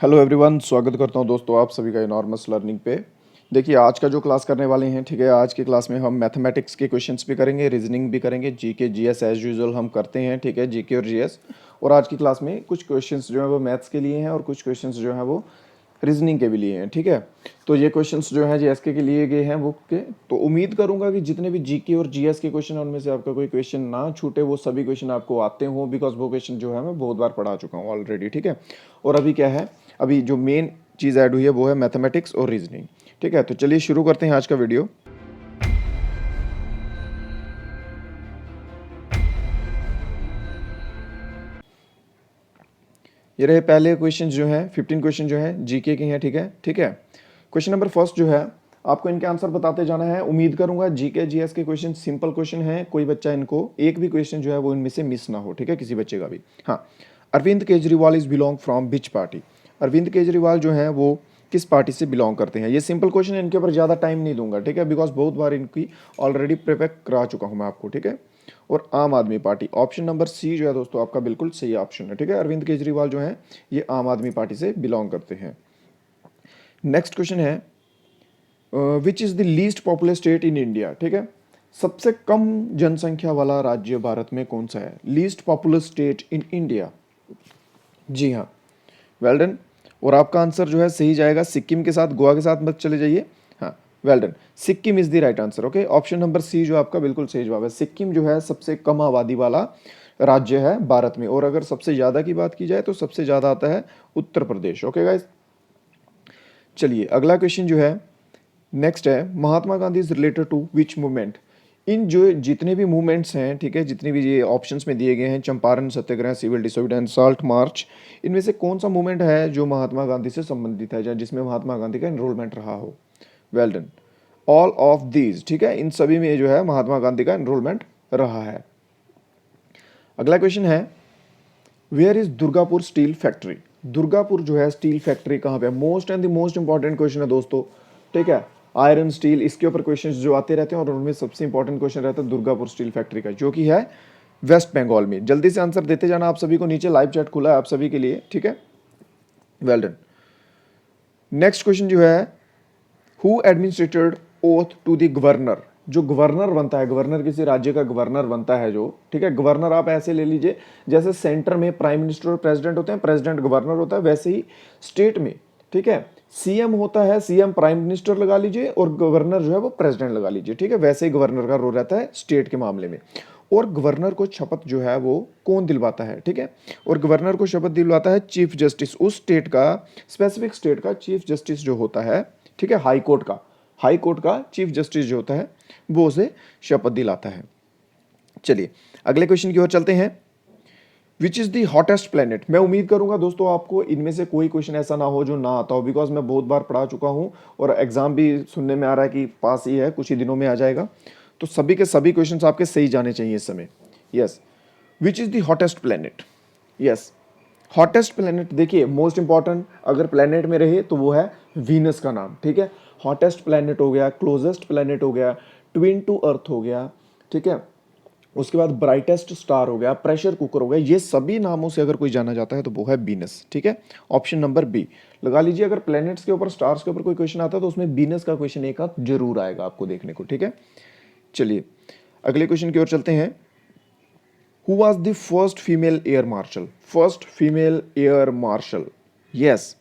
Hello everyone, स्वागत करता हूं दोस्तों आप सभी का इनॉर्मस लर्निंग पे। देखिए आज का जो क्लास करने वाले हैं, ठीक है, आज की क्लास में हम मैथमेटिक्स के क्वेश्चंस भी करेंगे, रीजनिंग भी करेंगे, जीके जीएस एज यूजुअल हम करते हैं, ठीक है, जीके और जीएस। और आज की क्लास में कुछ क्वेश्चंस जो है वो मैथ्स के लिए हैं और कुछ क्वेश्चंस जो है वो रीजनिंग के भी लिए हैं, ठीक है। तो ये क्वेश्चंस जो हैं जीएसके के लिए गए हैं बुक के। तो उम्मीद करूंगा कि जितने भी जीके और जीएस के क्वेश्चन हैं उनमें से आपका कोई क्वेश्चन ना छूटे, वो सभी क्वेश्चन आपको आते हों, बिकॉज वो क्वेश्चन जो है मैं बहुत बार पढ़ा चुका हूँ ऑलरेडी, ठीक है। और अभी क्या है, अभी जो मेन चीज़ ऐड हुई है वो है मैथमेटिक्स और रीजनिंग, ठीक है। तो चलिए शुरू करते हैं आज का वीडियो। ये रहे पहले क्वेश्चन जो है, 15 क्वेश्चन जो है जीके के हैं, ठीक है, ठीक है। क्वेश्चन नंबर फर्स्ट जो है, आपको इनके आंसर बताते जाना है। उम्मीद करूंगा जीके जीएस के क्वेश्चन सिंपल क्वेश्चन हैं, कोई बच्चा इनको एक भी क्वेश्चन जो है वो इनमें से मिस ना हो, ठीक है, किसी बच्चे का भी। हाँ, Arvind Kejriwal is belong from which party. Arvind Kejriwal जो है वो किस पार्टी से बिलोंग करते हैं। ये सिंपल क्वेश्चन है, इनके ऊपर ज़्यादा टाइम नहीं दूंगा, ठीक है, बिकॉज बहुत बार इनकी ऑलरेडी प्रिपेयर करा चुका हूँ मैं आपको, ठीक है। और आम आदमी पार्टी, ऑप्शन नंबर सी जो है दोस्तों आपका बिल्कुल सही ऑप्शन है, ठीक है। अरविंद केजरीवाल जो है ये आम आदमी पार्टी से बिलोंग करते हैं। नेक्स्ट क्वेश्चन है, which is the least popular state in India, ठीक है। सबसे कम जनसंख्या वाला राज्य भारत में कौन सा है। Least popular state in India, जी हाँ, वेल डन। और आपका आंसर जो है सही जाएगा, सिक्किम के साथ, गोवा के साथ मत चले जाइए। हाँ, well done, Sikkim is the right answer. Okay, option number C जो आपका बिल्कुल सही जवाब है। सिक्किम जो है सबसे कम आबादी वाला राज्य है भारत में। और अगर सबसे ज़्यादा की बात की जाए तो सबसे ज़्यादा आता है उत्तर प्रदेश। ओके गाइस, चलिए अगला क्वेश्चन जो है नेक्स्ट है, Mahatma Gandhi is related to which movement. इन जो जितने भी मूवमेंट्स हैं, ठीक है, जितने भी ये ऑप्शंस में दिए गए हैं, चंपारण सत्याग्रह, सिविल डिसोबीडियंस, साल्ट मार्च, इनमें से कौन सा मूवमेंट है जो महात्मा गांधी से संबंधित है या जिसमें महात्मा गांधी का एनरोलमेंट रहा हो। Well done, all of these, ठीक है, इन सभी में जो है महात्मा गांधी का एनरोलमेंट रहा है। अगला क्वेश्चन है, where is Durgapur steel factory. Durgapur जो है स्टील फैक्ट्री कहाँ पे है। Most and the most important question है दोस्तों, ठीक है। आयरन स्टील, इसके ऊपर क्वेश्चंस जो आते रहते हैं और उनमें सबसे इंपॉर्टेंट क्वेश्चन रहता है दुर्गापुर स्टील फैक्ट्री का, जो कि है वेस्ट बंगाल में। जल्दी से आंसर देते जाना आप सभी को, नीचे लाइव चैट खुला है आप सभी के लिए, ठीक है, वेल डन। नेक्स्ट क्वेश्चन जो है, who administrated oath to the governor. जो गवर्नर बनता है, गवर्नर किसी राज्य का गवर्नर बनता है जो, ठीक है, गवर्नर आप ऐसे ले लीजिए जैसे सेंटर में प्राइम मिनिस्टर और प्रेसिडेंट होते हैं, प्रेसिडेंट गवर्नर होता है, वैसे ही स्टेट में, ठीक है, सीएम होता है, सीएम प्राइम मिनिस्टर लगा लीजिए और गवर्नर जो है वो प्रेसिडेंट लगा लीजिए, ठीक है। वैसे ही गवर्नर का रोल रहता है स्टेट के मामले में। और गवर्नर को शपथ जो है वो कौन दिलवाता है, ठीक है। और गवर्नर को शपथ दिलवाता है चीफ जस्टिस, उस स्टेट का, स्पेसिफिक स्टेट का चीफ जस्टिस जो होता है, ठीक है, हाई कोर्ट का, हाई कोर्ट का चीफ जस्टिस जो होता है वो उसे शपथ दिलाता है। चलिए अगले क्वेश्चन की ओर चलते हैं, विच इज द हॉटेस्ट प्लेनेट। मैं उम्मीद करूंगा दोस्तों आपको इनमें से कोई क्वेश्चन ऐसा ना हो जो ना आता हो, बिकॉज मैं बहुत बार पढ़ा चुका हूं और एग्जाम भी सुनने में आ रहा है कि पास ही है, कुछ ही दिनों में आ जाएगा। तो सभी के सभी क्वेश्चन आपके सही जाने चाहिए इस समय। Yes, which is the hottest planet. Yes, hottest planet, देखिए मोस्ट इंपॉर्टेंट अगर प्लेनेट में रहे तो वो है वीनस का नाम, ठीक है। हॉटेस्ट प्लेनेट हो गया, क्लोजेस्ट प्लेनेट हो गया, ट्विन टू अर्थ हो गया, ठीक है, उसके बाद ब्राइटेस्ट स्टार हो गया, प्रेशर कुकर हो गया, ये सभी नामों से अगर कोई जाना जाता है तो वो है वीनस, ठीक है। ऑप्शन नंबर बी लगा लीजिए। अगर प्लैनेट्स के ऊपर, स्टार्स के ऊपर कोई क्वेश्चन आता है तो उसमें वीनस का क्वेश्चन एक आध जरूर आएगा आपको देखने को, ठीक है। चलिए अगले क्वेश्चन की ओर चलते हैं, who was the first female air marshal. First female air marshal, yes,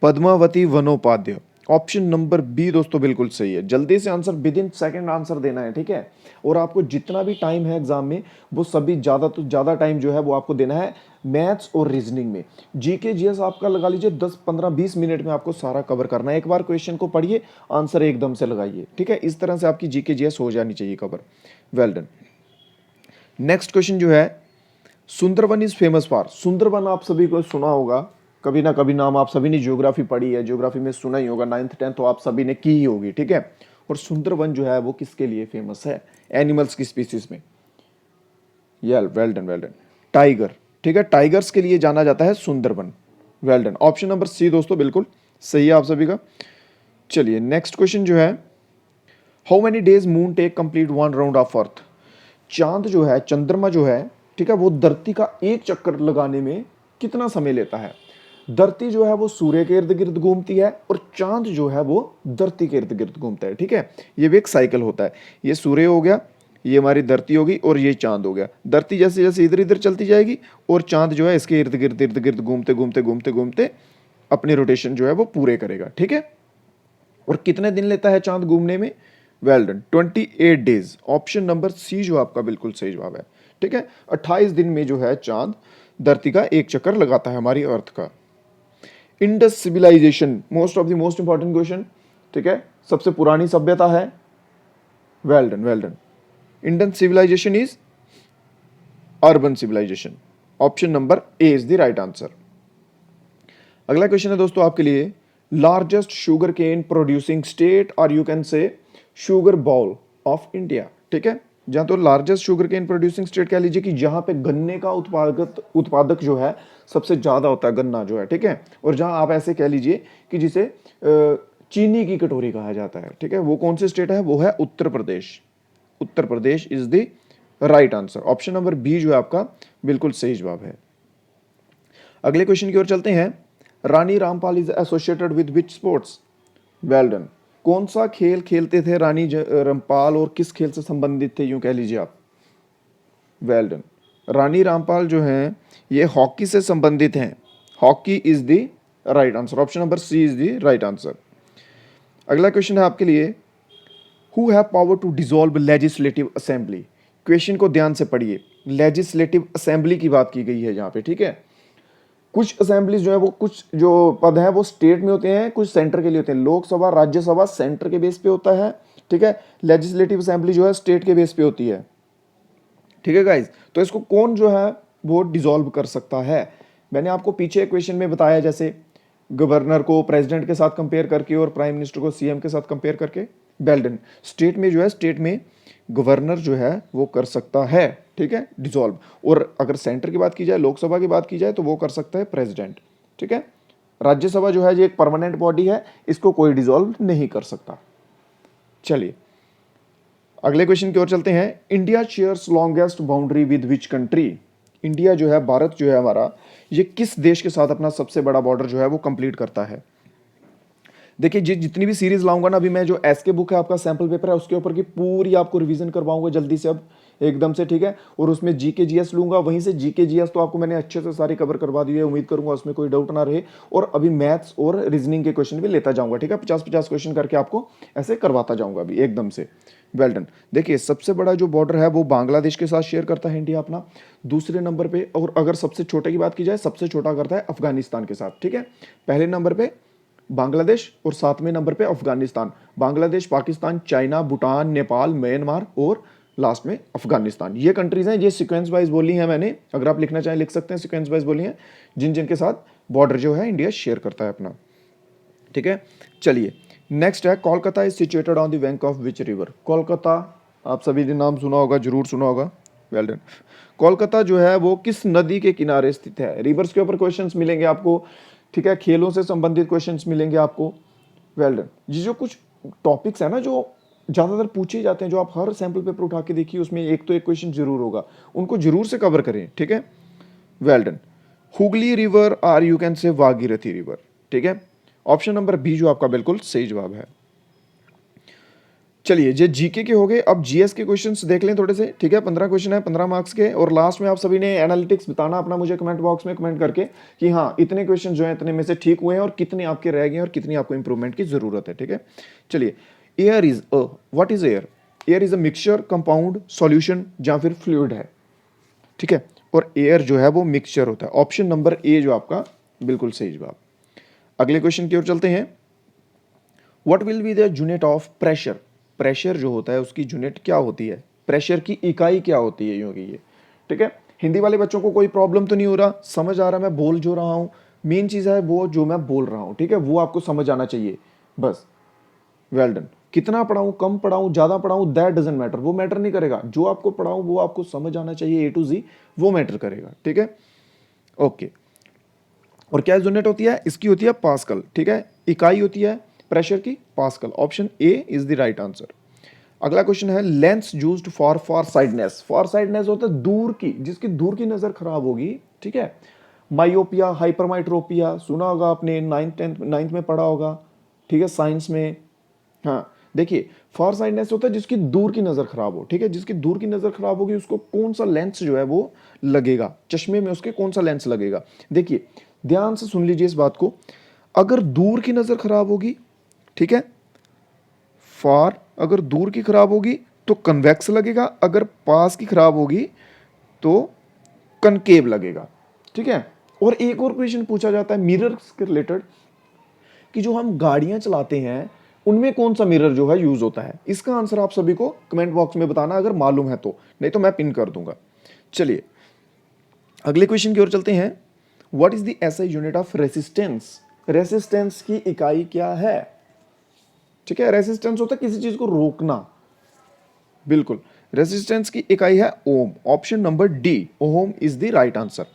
Padmavathy Bandopadhyay. Option number B दोस्तों बिल्कुल सही है। जल्दी से answer, within second answer देना है, ठीक है। और आपको जितना भी टाइम है एग्जाम में वो सभी ज़्यादा तो ज़्यादा टाइम जो है वो आपको देना है मैथ्स और रीजनिंग में। जीके जीएस आपका लगा लीजिए 10 15 20 मिनट में आपको सारा कवर करना है। एक बार क्वेश्चन को पढ़िए, आंसर एकदम से लगाइए, ठीक है। इस तरह से आपकी जीके जीएस हो जानी चाहिए cover. Well done. Next question जो है, Sundarban is famous for. Sundarban आप सभी को सुना होगा, कभी ना कभी नाम आप सभी ने ज्योग्राफी पढ़ी है, ज्योग्राफी में सुना ही होगा, 9th 10th तो आप सभी ने की ही होगी, ठीक है। और सुंदरबन जो है वो किसके लिए फेमस है, एनिमल्स की स्पीसीज में। Well done, well done, tiger, ठीक है, टाइगर्स के लिए जाना जाता है Sundarban. Well done, option number C दोस्तों बिल्कुल सही है आप सभी का। चलिए नेक्स्ट क्वेश्चन जो है, how many days moon take complete one round of earth. चांद जो है, चंद्रमा जो है, ठीक है, वो धरती का एक चक्कर लगाने में कितना समय लेता है। धरती जो है वो सूर्य के इर्द गिर्द घूमती है और चांद जो है वो धरती के इर्द गिर्द घूमता है, ठीक है। ये भी एक साइकिल होता है। ये सूर्य हो गया, ये हमारी धरती होगी और ये चांद हो गया। धरती जैसे जैसे इधर इधर चलती जाएगी और चांद जो है इसके इर्द गिर्द घूमते घूमते घूमते घूमते अपनी रोटेशन जो है वो पूरे करेगा, ठीक है। और कितने दिन लेता है चांद घूमने में? Well done, 28 days. Option number C जो आपका बिल्कुल सही जवाब है, ठीक है। 28 दिन में जो है चांद धरती का एक चक्कर लगाता है हमारी अर्थ का। Indus civilisation, most of the most important question, ठीक है। सबसे पुरानी सभ्यता है। Well done, well done. Indus civilisation is urban civilisation. Option number A is the right answer. अगला क्वेश्चन है दोस्तों आपके लिए, largest sugar cane producing state और you can say sugar bowl of India, ठीक है। जहां तो largest sugar cane producing state कह लीजिए कि जहां पे गन्ने का उत्पादक जो है सबसे ज्यादा होता है, गन्ना जो है, ठीक है। और जहां आप ऐसे कह लीजिए कि जिसे चीनी की कटोरी कहा जाता है, ठीक है, वो कौन सी स्टेट है? वो है Uttar Pradesh. Uttar Pradesh is the right answer. Option number B जो है आपका बिल्कुल सही जवाब है। अगले क्वेश्चन की ओर चलते हैं। Rani Rampal is associated with which sports? Well done. कौन सा खेल खेलते थे रानी रामपाल और किस खेल से संबंधित थे, यूं कह लीजिए आप? Well done. रानी रामपाल जो हैं ये हॉकी से संबंधित हैं। Hockey is the right answer. Option number C is the right answer. अगला क्वेश्चन है आपके लिए, who have power to dissolve legislative assembly? Question को ध्यान से पढ़िए। लेजिस्लेटिव असेंबली की बात की गई है यहाँ पे, ठीक है। कुछ असेंबलीज जो है वो, कुछ जो पद हैं वो स्टेट में होते हैं, कुछ सेंटर के लिए होते हैं। लोकसभा राज्यसभा सेंटर के बेस पे होता है, ठीक है। लेजिस्लेटिव असेंबली जो है स्टेट के बेस पे होती है, ठीक है गाइज। तो इसको कौन जो है वो डिसॉल्व कर सकता है? मैंने आपको पीछे क्वेश्चन में बताया, जैसे गवर्नर को प्रेसिडेंट के साथ कंपेयर करके और प्राइम मिनिस्टर को सीएम के साथ कंपेयर करके। Well done. स्टेट में जो है, स्टेट में गवर्नर जो है वो कर सकता है, ठीक है, डिसॉल्व। और अगर सेंटर की बात की जाए, लोकसभा की बात की जाए, तो वो कर सकता है प्रेसिडेंट, ठीक है। राज्यसभा जो है ये एक परमानेंट बॉडी है, इसको कोई डिसॉल्व नहीं कर सकता। चलिए अगले क्वेश्चन की ओर चलते हैं। India shares longest boundary with which country? India जो है, भारत जो है हमारा, ये किस देश के साथ अपना सबसे बड़ा बॉर्डर जो है वो कंप्लीट करता है? देखिए जितनी भी सीरीज लाऊंगा ना, अभी मैं जो एसके बुक है आपका सैंपल पेपर है उसके ऊपर की पूरी आपको रिवीजन करवाऊंगा जल्दी से, अब एकदम से, ठीक है। और उसमें जीके जीएस लूंगा, वहीं से जीके जीएस तो आपको मैंने अच्छे से सारी कवर करवा दी है, उम्मीद करूंगा उसमें कोई डाउट ना रहे। और अभी मैथ्स और रीजनिंग के क्वेश्चन भी लेता जाऊंगा, ठीक है। 50-50 क्वेश्चन करके आपको ऐसे करवाता जाऊंगा अभी एकदम से। Well done. देखिए सबसे बड़ा जो बॉर्डर है वो बांग्लादेश के साथ शेयर करता है इंडिया अपना, दूसरे नंबर पे। और अगर सबसे छोटे की बात की जाए, सबसे छोटा करता है अफगानिस्तान के साथ, ठीक है। पहले नंबर पे बांग्लादेश और 7वें नंबर पे अफगानिस्तान। बांग्लादेश, पाकिस्तान, चाइना, भूटान, नेपाल, म्यांमार और लास्ट में अफगानिस्तान। ये कंट्रीज हैं, ये सीक्वेंस वाइज बोली है मैंने, अगर आप लिखना चाहें लिख सकते हैं, सीक्वेंस वाइज बोली है जिन जिनके साथ बॉर्डर जो है इंडिया शेयर करता है अपना, ठीक है। चलिए नेक्स्ट है, Kolkata is situated on the bank of which river? Kolkata आप सभी ने नाम सुना होगा, जरूर सुना होगा। Well done. कोलकाता जो है वो किस नदी के किनारे स्थित है? रिवर्स के ऊपर क्वेश्चंस मिलेंगे आपको, ठीक है। खेलों से संबंधित क्वेश्चंस मिलेंगे आपको। Well done. ये जो कुछ टॉपिक्स है ना जो ज़्यादातर पूछे जाते हैं, जो आप हर सैंपल पेपर उठा के देखिए, उसमें एक तो एक क्वेश्चन जरूर होगा, उनको जरूर से कवर करें, ठीक है। Well done. हुगली रिवर और you can say Bhagirathi river, ठीक है। ऑप्शन नंबर बी जो आपका बिल्कुल सही जवाब है। चलिए ये जीके के हो गए, अब जीएस के क्वेश्चंस देख लें थोड़े से, ठीक है। 15 क्वेश्चन है, 15 मार्क्स के। और लास्ट में आप सभी ने एनालिटिक्स बताना अपना मुझे कमेंट बॉक्स में कमेंट करके कि हाँ इतने क्वेश्चन जो हैं इतने में से ठीक हुए हैं और कितने आपके रह गए हैं और कितनी आपको इंप्रूवमेंट की जरूरत है, ठीक है। चलिए, air is a, what is air? Air is a mixture, compound, solution या फिर फ्लूइड है, ठीक है। और एयर जो है वो मिक्सचर होता है। ऑप्शन नंबर ए जो आपका बिल्कुल सही जवाब। अगले क्वेश्चन की ओर चलते हैं। What will be the unit of pressure? Pressure जो होता है उसकी यूनिट क्या होती है? प्रेशर की इकाई क्या होती है, यूं कहिए, ठीक है। हिंदी वाले बच्चों को कोई प्रॉब्लम तो नहीं हो रहा, समझ आ रहा मैं बोल जो रहा हूं? मेन चीज है वो जो मैं बोल रहा हूं, ठीक है, वो आपको समझ आना चाहिए बस। Well done. कितना पढ़ाऊं, कम पढ़ाऊं, ज्यादा पढ़ाऊं, दैट डजंट मैटर, वो मैटर नहीं करेगा। जो आपको पढ़ाऊं वो आपको समझ आना चाहिए, ए टू जी, वो मैटर करेगा, ठीक है। ओके। और क्या यूनिट होती है इसकी? होती है पास्कल, ठीक है। इकाई होती है प्रेशर की pascal. Option A is the right answer. अगला क्वेश्चन है, lens used for sightedness. For sightedness होता है दूर की, जिसकी दूर की नजर खराब होगी, ठीक है। माइओपिया, हाइपरमाइट्रोपिया सुना होगा आपने, नाइन्थ में पढ़ा होगा, ठीक है, साइंस में। हाँ देखिए, फार साइडनेस होता है जिसकी दूर की नजर खराब हो, ठीक है, जिसकी दूर की नजर खराब होगी उसको कौन सा लेंस जो है वो लगेगा, चश्मे में उसके कौन सा लेंस लगेगा। देखिए ध्यान से सुन लीजिए इस बात को, अगर दूर की नजर खराब होगी, ठीक है, फार अगर दूर की खराब होगी तो कन्वेक्स लगेगा, अगर पास की खराब होगी तो कनकेव लगेगा, ठीक है। और एक और क्वेश्चन पूछा जाता है मिरर के रिलेटेड, कि जो हम गाड़ियां चलाते हैं उनमें कौन सा मिरर जो है यूज होता है। इसका आंसर आप सभी को कमेंट बॉक्स में बताना अगर मालूम है तो, नहीं तो मैं पिन कर दूंगा। चलिए अगले क्वेश्चन की ओर चलते हैं। What is the SI unit of resistance. Resistance की इकाई क्या है, ठीक है, रेसिस्टेंस होता है किसी चीज को रोकना, बिल्कुल, रेसिस्टेंस की इकाई है ohm. Option number D, ohm is the right answer.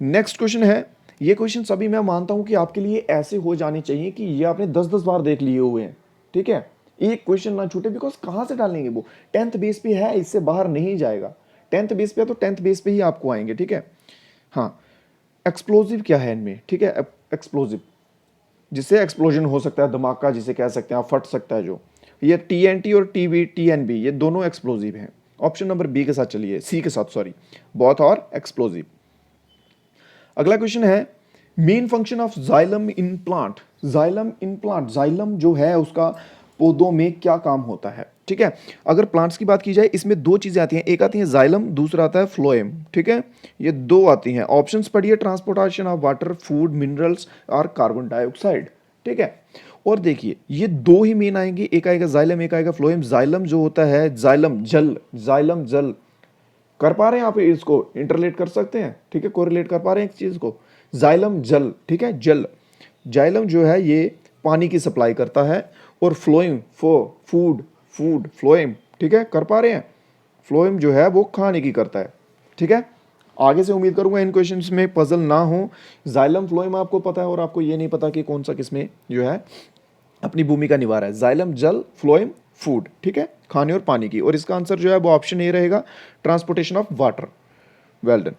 Next question है, ये क्वेश्चन सभी मैं मानता हूं कि आपके लिए ऐसे हो जाने चाहिए कि ये आपने 10-10 बार देख लिए हुए हैं, ठीक है, एक क्वेश्चन ना छूटे, बिकॉज कहां से डालेंगे वो, 10th बेस पे है, इससे बाहर नहीं जाएगा। 10th बेस पे है तो 10th बेस पे ही आपको आएंगे, ठीक है। हाँ, एक्सप्लोजिव क्या है इनमें, ठीक है, एक्सप्लोजिव जिससे एक्सप्लोजन हो सकता है, धमाका जिसे कह सकते हैं आप, फट सकता है जो, ये टीएनटी और टीएनबी ये दोनों एक्सप्लोजिव हैं। ऑप्शन नंबर बी के साथ चलिए, सी के साथ सॉरी, बोथ और एक्सप्लोजिव। अगला क्वेश्चन है, main function of xylem in plant. Xylem in plant, xylem जो है उसका पौधों में क्या काम होता है, ठीक है। अगर प्लांट्स की बात की जाए इसमें दो चीजें आती हैं, एक आती है जाइलम, दूसरा आता है फ्लोएम, ठीक है, ये दो आती हैं। ऑप्शंस पढ़िए, transportation of water, food, minerals और कार्बन डाइऑक्साइड, ठीक है। और देखिए ये दो ही मेन आएंगे, एक आएगा जाइलम, एक आएगा फ्लोएम। जाइलम जो होता है, जाइलम जल, जाइलम जल, कर पा रहे हैं आप इसको इंटरलेट कर सकते हैं, ठीक है, कोरिलेट कर पा रहे हैं एक चीज को, जाइलम जल, ठीक है, जल, जाइलम जो है ये पानी की सप्लाई करता है, और फ्लोएम फूड, फ्लोएम, ठीक है, कर पा रहे हैं, फ्लोएम जो है वो खाने की करता है, ठीक है। आगे से उम्मीद करूंगा इन क्वेश्चंस में पजल ना हो, जाइलम फ्लोएम आपको पता है और आपको ये नहीं पता कि कौन सा किसमें जो है अपनी भूमिका निभा रहा है। जाइलम जल, फ्लोएम फूड, ठीक है, खाने और पानी की, और इसका आंसर जो है वो ऑप्शन ए रहेगा, transportation of water. Well done.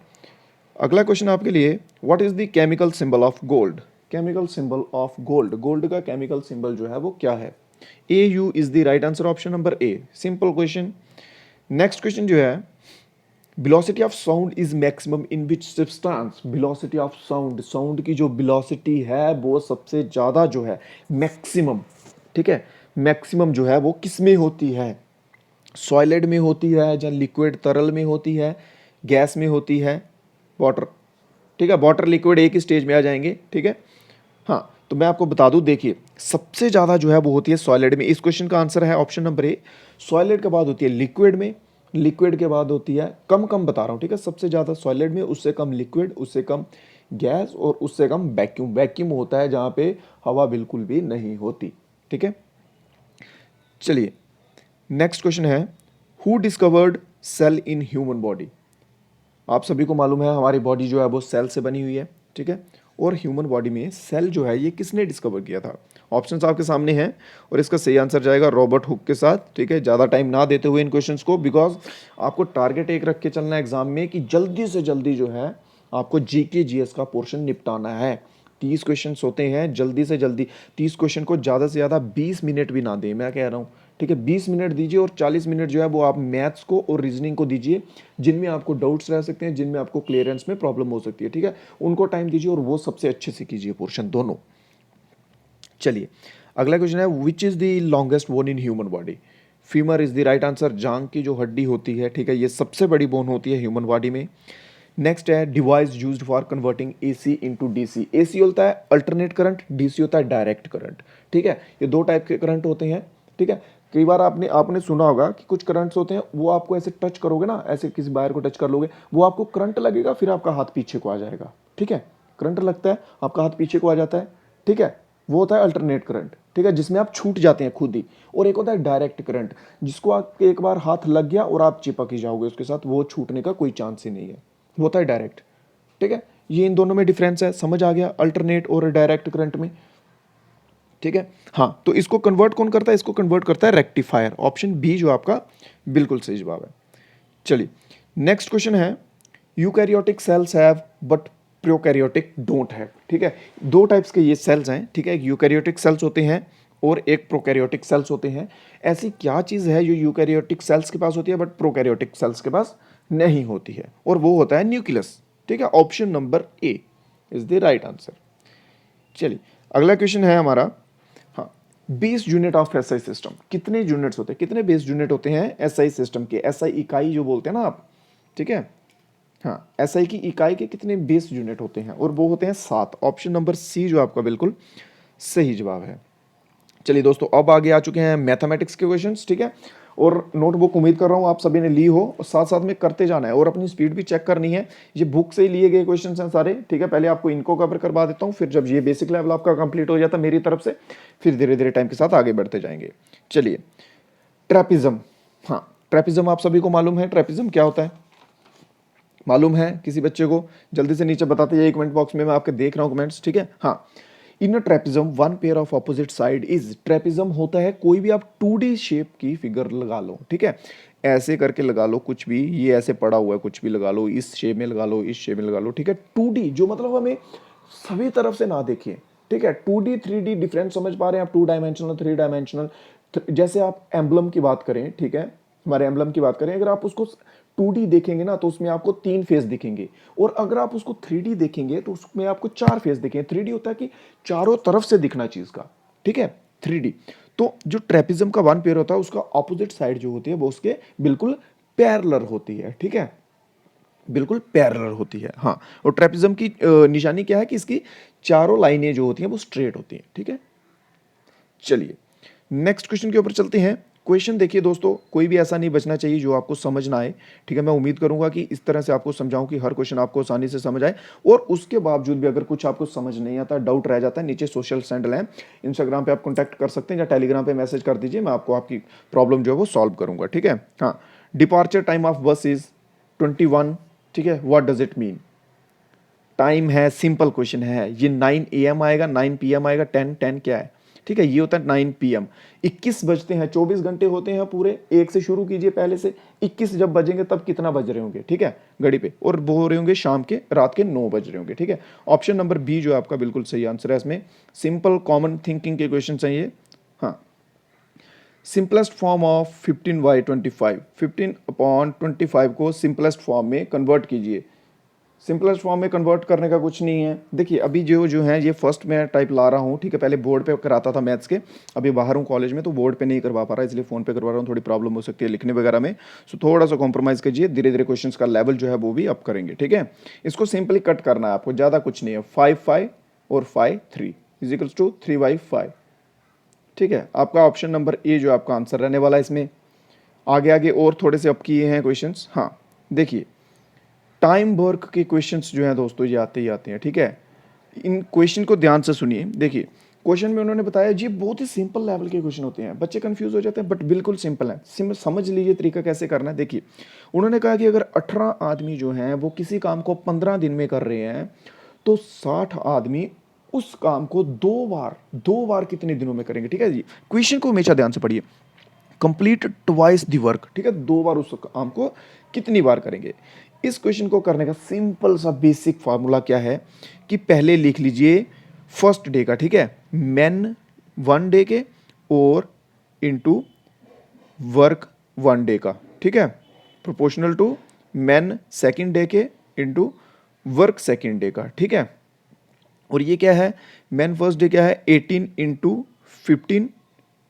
अगला क्वेश्चन आपके लिए, what is the chemical symbol of gold. Chemical symbol of gold, gold का केमिकल सिंबल जो है वो क्या है। A U is the right answer, option number A, simple question. Next question जो है, velocity of sound is maximum in which substance. velocity of sound, sound की जो velocity है वो सबसे ज्यादा जो है मैक्सिमम, ठीक है, मैक्सिमम जो है वो किस में होती है, सॉलिड में होती है या लिक्विड तरल में होती है, गैस में होती है, वाटर, ठीक है, वाटर लिक्विड एक ही स्टेज में आ जाएंगे, ठीक है। हाँ तो मैं आपको बता दूं, देखिए सबसे ज्यादा जो है वो होती है सॉलिड में। इस क्वेश्चन का आंसर है ऑप्शन नंबर ए, सॉलिड के बाद होती है लिक्विड में, लिक्विड के बाद होती है, कम कम बता रहा हूं, ठीक है, सबसे ज्यादा सॉलिड में, उससे कम लिक्विड, उससे कम गैस और उससे कम वैक्यूम। वैक्यूम होता है जहां पे हवा बिल्कुल भी नहीं होती, ठीक है। चलिए नेक्स्ट क्वेश्चन है, who discovered cell in human body. आप सभी को मालूम है हमारी बॉडी जो है वो सेल से बनी हुई है, ठीक है, और ह्यूमन बॉडी में सेल जो है ये किसने डिस्कवर किया था। ऑप्शंस आपके सामने हैं और इसका सही आंसर जाएगा रॉबर्ट हुक के साथ, ठीक है। ज़्यादा टाइम ना देते हुए इन क्वेश्चंस को, बिकॉज आपको टारगेट एक रख के चलना है एग्जाम में कि जल्दी से जल्दी जो है आपको जीके जीएस का पोर्शन निपटाना है। 30 क्वेश्चन होते हैं, जल्दी से जल्दी 30 क्वेश्चन को ज़्यादा से ज़्यादा 20 मिनट भी ना दें, मैं कह रहा हूँ, ठीक है, 20 मिनट दीजिए और 40 मिनट जो है वो आप मैथ्स को और रीजनिंग को दीजिए, जिनमें आपको डाउट्स रह सकते हैं, जिनमें आपको क्लियरेंस में प्रॉब्लम हो सकती है, ठीक है, उनको टाइम दीजिए और वो सबसे अच्छे से कीजिए पोर्शन दोनों। चलिए अगला क्वेश्चन है, which is the longest bone in human body. Femur is the right answer, जांग की जो हड्डी होती है, ठीक है, ये सबसे बड़ी बोन होती है ह्यूमन बॉडी में। नेक्स्ट है, device used for converting AC into DC. AC होता है अल्टरनेट करंट, डीसी होता है डायरेक्ट करंट, ठीक है, ये दो टाइप के करंट होते हैं, ठीक है। कई बार आपने सुना होगा कि कुछ करंट्स होते हैं वो आपको ऐसे टच करोगे ना, ऐसे किसी वायर को टच कर लोगे, वो आपको करंट लगेगा, फिर आपका हाथ पीछे को आ जाएगा, ठीक है, करंट लगता है आपका हाथ पीछे को आ जाता है, ठीक है, वो होता है अल्टरनेट करंट, ठीक है, जिसमें आप छूट जाते हैं खुद ही। और एक होता है डायरेक्ट करंट, जिसको आपके एक बार हाथ लग गया और आप चिपक ही जाओगे उसके साथ, वो छूटने का कोई चांस ही नहीं है, वो होता है डायरेक्ट, ठीक है। ये इन दोनों में डिफरेंस है, समझ आ गया, अल्टरनेट और डायरेक्ट करंट में, ठीक है। हाँ तो इसको कन्वर्ट कौन करता है, इसको कन्वर्ट करता है रेक्टिफायर, ऑप्शन बी जो आपका बिल्कुल सही जवाब है। चलिए नेक्स्ट क्वेश्चन है, eukaryotic cells have but prokaryotic don't have, ठीक है। दो टाइप्स के ये सेल्स हैं, ठीक है, एक यूकैरियोटिक सेल्स होते हैं और एक प्रोकैरियोटिक सेल्स होते हैं। ऐसी क्या चीज़ है जो यूकैरियोटिक सेल्स के पास होती है बट प्रोकैरियोटिक सेल्स के पास नहीं होती है, और वो होता है न्यूक्लियस, ठीक है। Option number A is the right answer. चलिए अगला क्वेश्चन है हमारा, हाँ, base unit of SI system, कितने यूनिट्स होते हैं, कितने बेस यूनिट होते हैं एसआई सिस्टम के, एसआई इकाई जो बोलते हैं ना आप, ठीक है। हाँ, एसआई की इकाई के कितने बेस यूनिट होते हैं, और वो होते हैं 7। ऑप्शन नंबर सी जो आपका बिल्कुल सही जवाब है। चलिए दोस्तों अब आगे आ चुके हैं मैथमेटिक्स के क्वेश्चंस, ठीक है। और नोटबुक उम्मीद कर रहा हूँ आप सभी ने ली हो, और साथ साथ में करते जाना है और अपनी स्पीड भी चेक करनी है। ये बुक से ही लिए गए क्वेश्चंस हैं सारे, ठीक है। पहले आपको इनको कवर करवा देता हूँ, फिर जब ये बेसिक लेवल आपका कंप्लीट हो जाता है मेरी तरफ से, फिर धीरे धीरे टाइम के साथ आगे बढ़ते जाएंगे। चलिए ट्रेपिज्म, हाँ ट्रेपिज्म आप सभी को मालूम है, ट्रेपिज्म क्या होता है, मालूम है किसी बच्चे को? जल्दी से नीचे बताते जाइए कमेंट बॉक्स में, मैं आपके देख रहा हूँ कमेंट्स, ठीक है। हाँ, in trapezium one pair of opposite side is, trapezium होता है कोई भी आप 2D शेप की फिगर लगा लो, ठीक है, ऐसे करके लगा लो कुछ भी, ये ऐसे पड़ा हुआ है कुछ भी लगा लो, इस शेप में लगा लो, इस शेप में लगा लो, ठीक है। 2D जो मतलब हमें सभी तरफ से ना देखिए, ठीक है। 2D 3D डिफरेंस समझ पा रहे हैं आप, 2 डायमेंशनल 3 डायमेंशनल, जैसे आप एम्बलम की बात करें, ठीक है, हमारे एम्बलम की बात करें, अगर आप उसको 2D देखेंगे ना तो उसमें आपको 3 फेस दिखेंगे, और अगर आप उसको 3D देखेंगे तो उसमें आपको 4 फेस दिखेंगे। 3D होता है कि चारों तरफ से दिखना चीज का, ठीक है, 3D। तो जो ट्रेपिज्म का वन पेयर होता है उसका ऑपोजिट साइड जो होती है वो उसके बिल्कुल पैरेलल होती है, ठीक है, बिल्कुल पैरेलल होती है। हाँ, और ट्रेपिज्म की निशानी क्या है कि इसकी चारों लाइनें जो होती हैं वो स्ट्रेट होती हैं, ठीक है। चलिए नेक्स्ट क्वेश्चन के ऊपर चलते हैं। क्वेश्चन देखिए दोस्तों, कोई भी ऐसा नहीं बचना चाहिए जो आपको समझ ना आए, ठीक है। मैं उम्मीद करूंगा कि इस तरह से आपको समझाऊं कि हर क्वेश्चन आपको आसानी से समझ आए, और उसके बावजूद भी अगर कुछ आपको समझ नहीं आता, डाउट रह जाता है, नीचे सोशल हैंडल है, इंस्टाग्राम पे आप कॉन्टैक्ट कर सकते हैं या टेलीग्राम पे मैसेज कर दीजिए, मैं आपको आपकी प्रॉब्लम जो है वो सॉल्व करूंगा, ठीक है। हाँ, डिपार्चर टाइम ऑफ बस इज 21, ठीक है, what does it mean? Time है, सिंपल क्वेश्चन है, ये 9 AM आएगा, 9 PM आएगा, 10 क्या है, ठीक है, ये होता है 9 PM। 21 बजते हैं, 24 घंटे होते हैं पूरे, एक से शुरू कीजिए पहले से, 21 जब बजेंगे तब कितना बज रहे होंगे, ठीक है, घड़ी पे, और वो हो रहे होंगे शाम के, रात के 9 बज रहे होंगे, ठीक है। ऑप्शन नंबर बी जो आपका बिल्कुल सही आंसर है, इसमें सिंपल कॉमन थिंकिंग के क्वेश्चन हैं ये। हाँ, सिंपलेस्ट फॉर्म ऑफ 15/25, 15/25 को सिंपलेस्ट फॉर्म में कन्वर्ट कीजिए। सिंपलेस्ट फॉर्म में कन्वर्ट करने का कुछ नहीं है। देखिए अभी जो है ये फर्स्ट में टाइप ला रहा हूँ, ठीक है, पहले बोर्ड पे कराता था मैथ्स के, अभी बाहर हूँ कॉलेज में तो बोर्ड पे नहीं करवा पा रहा, इसलिए फ़ोन पे करवा रहा हूँ, थोड़ी प्रॉब्लम हो सकती है लिखने वगैरह में, सो थोड़ा सा कॉम्प्रोमाइज़ कीजिए, धीरे धीरे क्वेश्चन का लेवल जो है वो भी अप करेंगे, ठीक है। इसको सिंपली कट करना है आपको, ज़्यादा कुछ नहीं है, 5 और 5 3 इजिकल्स टू 3/5, ठीक है। आपका ऑप्शन नंबर ए जो आपका आंसर रहने वाला है इसमें। आगे आगे और थोड़े से अप किए हैं क्वेश्चंस। हाँ देखिए, टाइम वर्क के क्वेश्चंस जो हैं दोस्तों ये आते ही आते हैं, ठीक है। इन क्वेश्चन को ध्यान से सुनिए। देखिए क्वेश्चन में उन्होंने बताया ये बहुत ही सिंपल लेवल के क्वेश्चन होते हैं, बच्चे कंफ्यूज हो जाते हैं बट बिल्कुल सिंपल है, समझ लीजिए तरीका कैसे करना है। देखिए उन्होंने कहा कि अगर 18 आदमी जो हैं वो किसी काम को 15 दिन में कर रहे हैं, तो 60 आदमी उस काम को दो बार कितने दिनों में करेंगे, ठीक है जी। क्वेश्चन को हमेशा ध्यान से पढ़िए, कंप्लीट ट्वाइस द वर्क, ठीक है, 2 बार उस काम को कितनी बार करेंगे। इस क्वेश्चन को करने का सिंपल सा बेसिक फार्मूला क्या है कि पहले लिख लीजिए फर्स्ट डे का, ठीक है, मैन 1 डे के और इनटू वर्क 1 डे का, ठीक है, proportional to man second day के इनटू वर्क सेकंड डे का, ठीक है। और ये क्या है, मैन फर्स्ट डे क्या है 18 इंटू 15,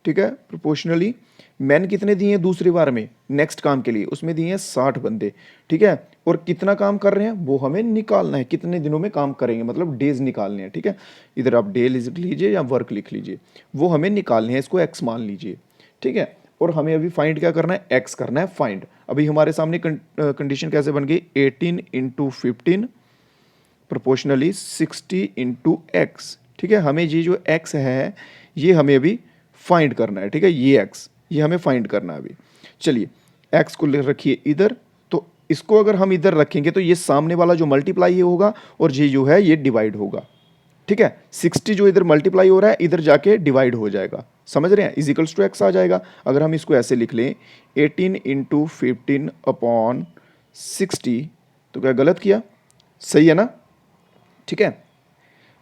ठीक है, प्रोपोर्शनली मैन कितने दिए हैं दूसरी बार में नेक्स्ट काम के लिए, उसमें दिए हैं 60 बंदे, ठीक है। और कितना काम कर रहे हैं वो हमें निकालना है, कितने दिनों में काम करेंगे, मतलब डेज निकालने हैं, ठीक है। इधर आप डे लिख लीजिए या वर्क लिख लीजिए, वो हमें निकालने हैं, इसको एक्स मान लीजिए, ठीक है। और हमें अभी फाइंड क्या करना है, एक्स करना है फाइंड। अभी हमारे सामने कंडीशन कैसे बन गई, 18 इंटू 15 प्रोपोर्शनली 60 इंटू एक्स, ठीक है। हमें ये जो एक्स है ये हमें अभी फाइंड करना है, ठीक है, ये एक्स ये हमें फाइंड करना है अभी। चलिए एक्स को रखिए इधर, तो इसको अगर हम इधर रखेंगे तो ये सामने वाला जो मल्टीप्लाई होगा और ये जो है ये डिवाइड होगा, ठीक है। 60 जो इधर मल्टीप्लाई हो रहा है इधर जाके डिवाइड हो जाएगा, समझ रहे हैं, इजिकल्स टू एक्स आ जाएगा। अगर हम इसको ऐसे लिख लें 18 इंटू 15 अपॉन 60, तो क्या गलत किया, सही है ना, ठीक है।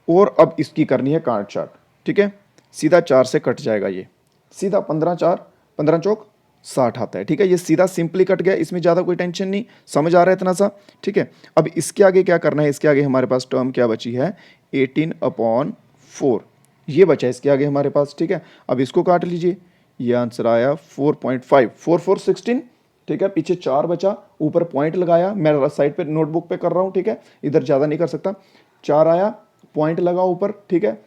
और अब इसकी करनी है काट चाट, ठीक है। सीधा 4 से कट जाएगा, ये सीधा 15 4 15 चौक 60 आता है, ठीक है। ये सीधा सिंपली कट गया, इसमें ज़्यादा कोई टेंशन नहीं, समझ आ रहा है इतना सा, ठीक है। अब इसके आगे क्या करना है, इसके आगे हमारे पास टर्म क्या बची है, 18/4 ये बचा है इसके आगे हमारे पास, ठीक है। अब इसको काट लीजिए, ये आंसर आया 4.5, 4 4 16, ठीक है। पीछे 4 बचा, ऊपर पॉइंट लगाया, मैं साइड पे नोटबुक पे कर रहा हूँ, ठीक है, इधर ज़्यादा नहीं कर सकता। 4 आया, पॉइंट लगा ऊपर, ठीक है,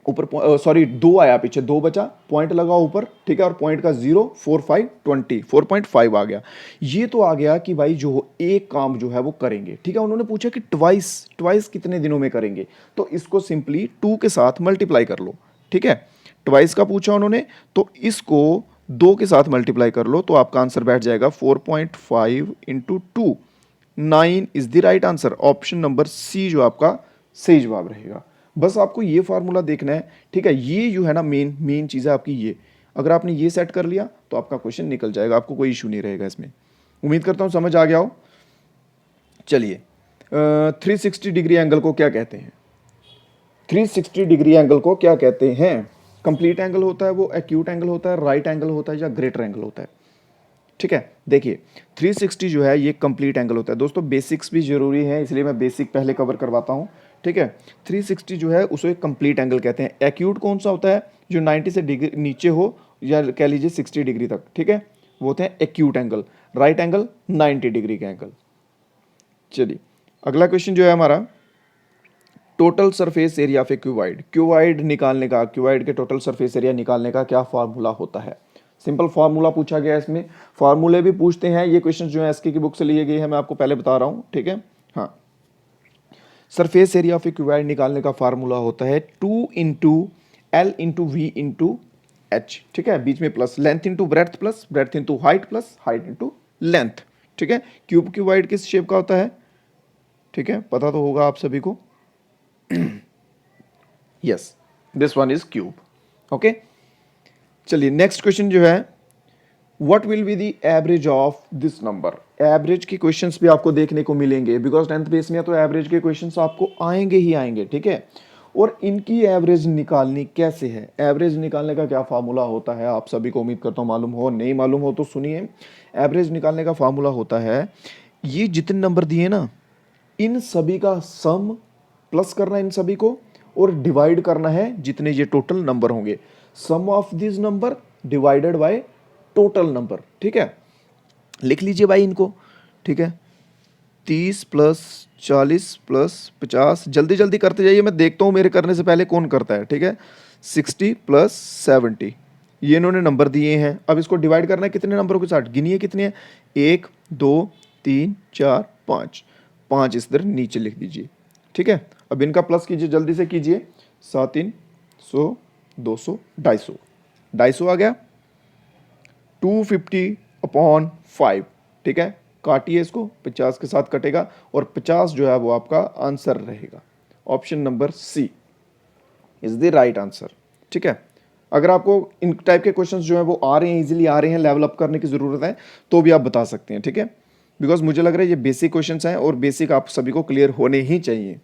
ऊपर सॉरी 2 आया, पीछे 2 बचा, पॉइंट लगा ऊपर, ठीक है, और पॉइंट का 0 4 5 20 4.5 आ गया। ये तो आ गया कि भाई जो एक काम जो है वो करेंगे, ठीक है। उन्होंने पूछा कि ट्वाइस कितने दिनों में करेंगे, तो इसको सिंपली 2 के साथ मल्टीप्लाई कर लो, ठीक है। ट्वाइस का पूछा उन्होंने, तो इसको 2 के साथ मल्टीप्लाई कर लो, तो आपका आंसर बैठ जाएगा 4.5 into 2, 9 is the right answer. Option number C जो आपका सही जवाब रहेगा। बस आपको ये फार्मूला देखना है, ठीक है। ये जो है ना मेन चीज़ है आपकी ये, अगर आपने ये सेट कर लिया तो आपका क्वेश्चन निकल जाएगा, आपको कोई इशू नहीं रहेगा इसमें। उम्मीद करता हूँ समझ आ गया हो। चलिए 360 डिग्री एंगल को क्या कहते हैं, 360 डिग्री एंगल को क्या कहते हैं। कंप्लीट एंगल होता है वो, एक्यूट एंगल होता है, राइट एंगल होता है, या ग्रेटर एंगल होता है, ठीक है। देखिए 360 जो है ये कंप्लीट एंगल होता है। दोस्तों बेसिक्स भी जरूरी है, इसलिए मैं बेसिक पहले कवर करवाता हूँ, ठीक है। 360 जो है उसे कंप्लीट एंगल कहते हैं। एक्यूट कौन सा होता है, जो 90 से डिग्री नीचे हो, या कह लीजिए 60 डिग्री तक, ठीक है, वो होते हैं acute angle. Right angle 90 degree का एंगल। चलिए अगला क्वेश्चन जो है हमारा, total surface area of a cuboid, cuboid निकालने का, क्यूबाइड के टोटल सरफेस एरिया निकालने का क्या फार्मूला होता है। सिंपल फार्मूला पूछा गया है, इसमें फार्मूले भी पूछते हैं। ये क्वेश्चन जो है एसके की बुक से लिए गए हैं, मैं आपको पहले बता रहा हूँ, ठीक है। हाँ, surface area of a cuboid निकालने का फार्मूला होता है 2 into L into V into H, ठीक है, बीच में plus, length into breadth plus breadth into height plus height into length, ठीक है। क्यूबाइड किस शेप का होता है, ठीक है, पता तो होगा आप सभी को। Yes, this one is cube, okay. चलिए नेक्स्ट क्वेश्चन जो है, what will be the average of this number. Average के क्वेश्चंस भी आपको देखने को मिलेंगे, बिकॉज 10th बेस में तो एवरेज के क्वेश्चंस आपको आएंगे ही आएंगे, ठीक है। और इनकी एवरेज निकालनी कैसे है, एवरेज निकालने का क्या फार्मूला होता है, आप सभी को उम्मीद करता हूँ मालूम हो, नहीं मालूम हो तो सुनिए। एवरेज निकालने का फार्मूला होता है, ये जितने नंबर दिए ना, इन सभी का सम प्लस करना इन सभी को, और डिवाइड करना है जितने ये टोटल नंबर होंगे। Sum of this number divided by total number, ठीक है। लिख लीजिए भाई इनको, ठीक है। 30 प्लस 40 प्लस 50, जल्दी जल्दी करते जाइए, मैं देखता हूँ मेरे करने से पहले कौन करता है, ठीक है। 60 प्लस 70, ये इन्होंने नंबर दिए हैं। अब इसको डिवाइड करना है कितने नंबरों के साथ, गिनिए कितने हैं, 1 2 3 4 5, 5 इस तरह नीचे लिख दीजिए, ठीक है। अब इनका प्लस कीजिए, जल्दी से कीजिए, 7 3 100 200 250, 250 आ गया, 250/5, ठीक है। काटिए इसको, 50 के साथ कटेगा, और 50 जो है वो आपका आंसर रहेगा। Option number C is the right answer, ठीक है। अगर आपको इन टाइप के क्वेश्चंस जो है वो आ रहे हैं, इजीली आ रहे हैं, लेवल अप करने की ज़रूरत है, तो भी आप बता सकते हैं, ठीक है। बिकॉज मुझे लग रहा है ये बेसिक क्वेश्चंस हैं, और बेसिक आप सभी को क्लियर होने ही चाहिए।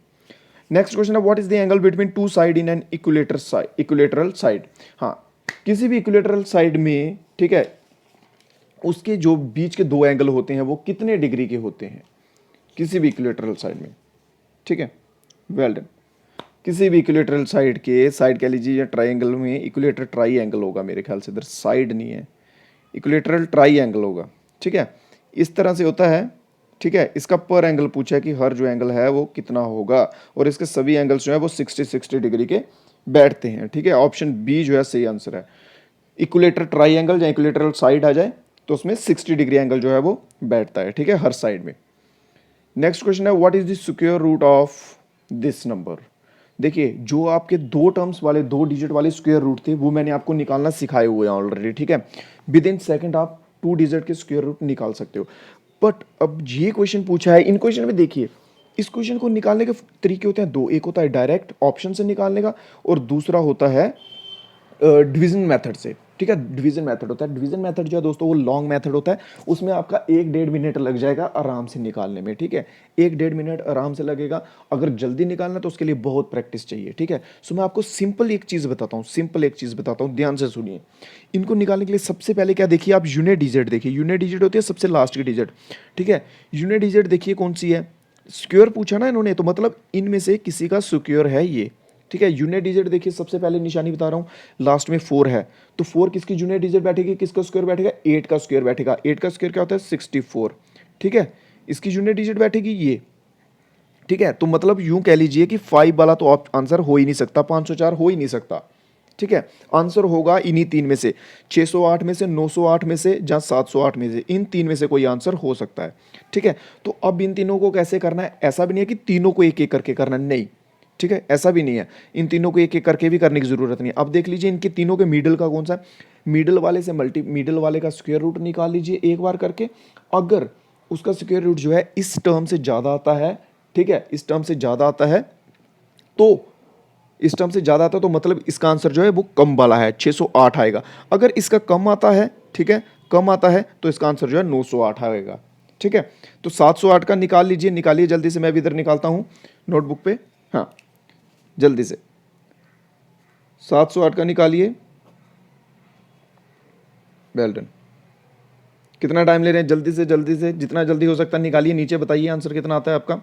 नेक्स्ट क्वेश्चन है, what is the angle between two side in an equilateral side. हाँ, किसी भी इक्विलेटरल साइड में, ठीक है, उसके जो बीच के दो एंगल होते हैं वो कितने डिग्री के होते हैं, किसी भी इक्विलेटरल साइड में, ठीक है। Well done. किसी भी इक्विलेटरल साइड के, साइड कह लीजिए या ट्राइंगल में, इक्विलेटर ट्राई एंगल होगा मेरे ख्याल से, इधर साइड नहीं है, इक्विलेटरल ट्राई एंगल होगा, ठीक है। इस तरह से होता है, ठीक है। इसका पर एंगल पूछा है कि हर जो एंगल है वो कितना होगा, और इसके सभी एंगल्स जो है वो 60 डिग्री के बैठते हैं, ठीक है। ऑप्शन बी जो है सही आंसर है। इक्विलेटर ट्राई एंगल या इक्विलेटरल साइड आ जाए तो उसमें 60 डिग्री एंगल जो है वो बैठता है, ठीक है, हर साइड में। नेक्स्ट क्वेश्चन है, what is the square root of this number. देखिए जो आपके दो टर्म्स वाले, 2 डिजिट वाले स्क्वायर रूट थे, वो मैंने आपको निकालना सिखाए हुए हैं ऑलरेडी, ठीक है। विद इन सेकेंड आप 2 डिजिट के स्क्वायर रूट निकाल सकते हो। बट अब ये क्वेश्चन पूछा है, इन क्वेश्चन में देखिए, इस क्वेश्चन को निकालने के तरीके होते हैं दो, एक होता है डायरेक्ट ऑप्शन से निकालने का, और दूसरा होता है डिवीजन मेथड से, ठीक है। डिवीजन मेथड होता है, डिवीजन मेथड जो है दोस्तों वो लॉन्ग मेथड होता है, उसमें आपका 1-1.5 मिनट लग जाएगा आराम से निकालने में, ठीक है। 1-1.5 मिनट आराम से लगेगा। अगर जल्दी निकालना तो उसके लिए बहुत प्रैक्टिस चाहिए, ठीक है। सो मैं आपको सिंपल एक चीज़ बताता हूँ, सिंपल एक चीज़ बताता हूँ, ध्यान से सुनिए। इनको निकालने के लिए सबसे पहले क्या देखिए, आप यूनिट डिजिट देखिए। यूनिट डिजिट होती है सबसे लास्ट की डिजिट, ठीक है। यूनिट डिजिट देखिए कौन सी है, स्क्वायर पूछा ना इन्होंने, तो मतलब इनमें से किसी का स्क्वायर है ये, ठीक है। यूनिट डिजिट देखिए, सबसे पहले निशानी बता रहा हूँ, लास्ट में 4 है, तो 4 किसकी यूनिट डिजिट बैठेगी, किसका स्क्वायर बैठेगा, 8 का स्क्वायर बैठेगा। 8 का स्क्वायर क्या होता है, 64, ठीक है। इसकी यूनिट डिजिट बैठेगी ये, ठीक है। तो मतलब यूं कह लीजिए कि 5 वाला तो आंसर हो ही नहीं सकता, 504 हो ही नहीं सकता, ठीक है। आंसर होगा इन्हीं तीन में से, 608 में से, 908 में से, या 708 में से, इन तीन में से कोई आंसर हो सकता है, ठीक है। तो अब इन तीनों को कैसे करना है, ऐसा भी नहीं है कि तीनों को एक एक करके करना, नहीं, ठीक है, ऐसा भी नहीं है। इन तीनों को एक एक करके भी करने की जरूरत नहीं है। अब देख लीजिए इनके तीनों के मिडिल का कौन सा, मिडिल वाले से मिडिल वाले का स्क्वायर रूट निकाल लीजिए एक बार करके। अगर उसका स्क्वायर रूट जो है इस टर्म से ज़्यादा आता है, ठीक है, इस टर्म से ज़्यादा आता है, तो इस टर्म से ज़्यादा आता है तो मतलब इसका आंसर जो है वो कम वाला है, 608 आएगा। अगर इसका कम आता है, ठीक है, कम आता है, तो इसका आंसर जो है 908 आएगा, ठीक है। तो 708 का निकाल लीजिए, निकालिए जल्दी से, मैं भी इधर निकालता हूँ नोटबुक पे, हाँ जल्दी से 708 का निकालिए, वेल डन। कितना टाइम ले रहे हैं, जल्दी से जितना जल्दी हो सकता है निकालिए, नीचे बताइए आंसर कितना आता है आपका।